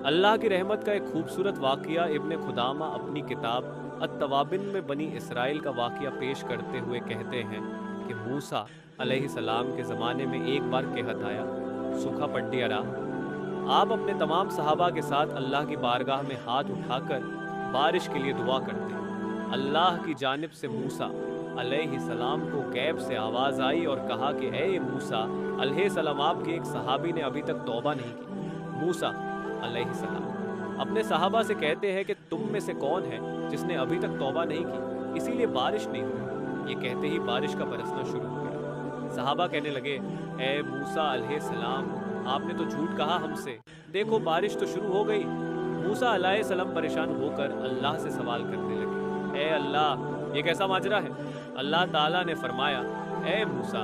اللہ کی रहमत का एक खूबसूरत वाक़या इब्न खुदामा अपनी किताब अत-तवाबिन में बनी इसराइल का वाक़या पेश करते हुए कहते हैं कि मूसा अलैहिस्सलाम के ज़माने में एक बार कहत आया, सूखा पड्डियरा, आप अपने तमाम सहाबा के साथ अल्लाह की बारगाह में हाथ उठाकर बारिश के लिए दुआ करते। अल्लाह की जानिब से मूसा अलैहिस्सलाम को गैब से आवाज़ आई और कहा कि ए मूसा अलैहिस्सलाम, आपके एक सहाबी ने अभी तक तौबा नहीं की। मूसा अलैहिस्सलाम अपने सहाबा से कहते हैं कि तुम में से कौन है जिसने अभी तक तौबा नहीं की, इसीलिए बारिश नहीं हुई। ये कहते ही बारिश का बरसना शुरू हो गया। सहाबा कहने लगे, ए मूसा अलैहिस्सलाम, आपने तो झूठ कहा हमसे, देखो बारिश तो शुरू हो गई। मूसा अलैहिस्सलाम परेशान होकर अल्लाह से सवाल करने लगे, ए अल्लाह, ये कैसा माजरा है? अल्लाह ताला ने फरमाया, ए मूसा,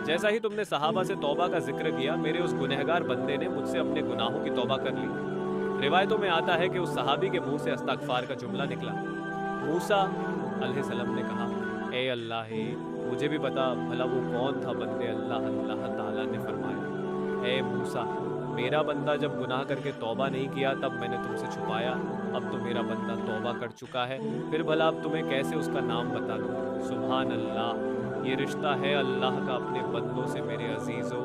जैसा ही तुमने सहाबा से तौबा का जिक्र किया, मेरे उस गुनहगार बंदे ने मुझसे अपने गुनाहों की तौबा कर ली। रिवायतों में आता है कि उस सहाबी के मुंह से अस्तगफार का जुमला निकला। मूसा अलैहिस्सलाम ने कहा, ए अल्लाह, मुझे भी बता भला वो कौन था बंदे अल्लाह? अल्लाह ताला ने फरमाया, ए मूसा, मेरा बंदा जब गुनाह करके तौबा नहीं किया तब मैंने तुमसे छुपाया, अब तो मेरा बंदा तौबा कर चुका है, फिर भला अब तुम्हें कैसे उसका नाम बता दूँ? सुभान अल्लाह, ये रिश्ता है अल्लाह का अपने बंदों से मेरे अजीज़ों।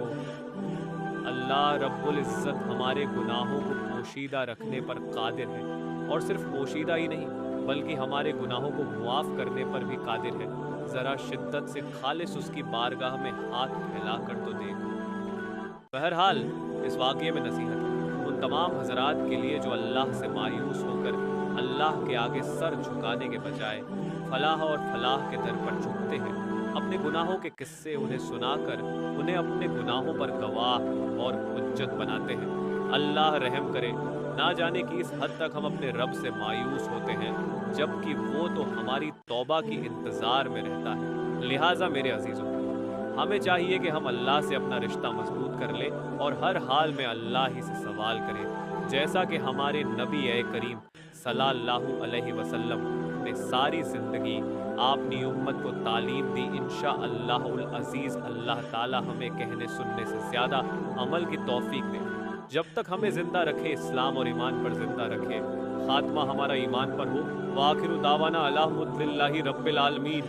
अल्लाह रब्बुल इज़्ज़त हमारे गुनाहों को पोशीदा रखने पर कादिर है, और सिर्फ पोशीदा ही नहीं बल्कि हमारे गुनाहों को मुआफ़ करने पर भी कादिर है। ज़रा शिद्दत से खालिस उसकी बारगाह में हाथ फैला कर तो देखो। बहरहाल इस वाक़ये में नसीहत है उन तमाम हज़रात के लिए जो अल्लाह से मायूस होकर अल्लाह के आगे सर झुकाने के बजाय फलाह और फलाह के दर पर झुकते हैं। अपने गुनाहों के किस्से उन्हें सुनाकर उन्हें अपने गुनाहों पर गवाह और हुज्जत बनाते हैं। अल्लाह रहम करे, ना जाने कि इस हद तक हम अपने रब से मायूस होते हैं जबकि वो तो हमारी तौबा की इंतज़ार में रहता है। लिहाजा मेरे अजीज़ों, हमें चाहिए कि हम अल्लाह से अपना रिश्ता मजबूत कर लें और हर हाल में अल्लाह ही से सवाल करें, जैसा कि हमारे नबी करीम सल्लल्लाहु अलैहि वसल्लम ने सारी ज़िंदगी आपनी उम्मत को तालीम दी। इंशाअल्लाहुल अज़ीज़ अल्लाह ताला हमें कहने सुनने से ज़्यादा अमल की तौफीक दे। जब तक हमें ज़िंदा रखे, इस्लाम और ईमान पर ज़िंदा रखे, ख़ात्मा हमारा ईमान पर हो। व आखिरु दावाना अल्हम्दुलिल्लाहि रब्बिल आलमीन।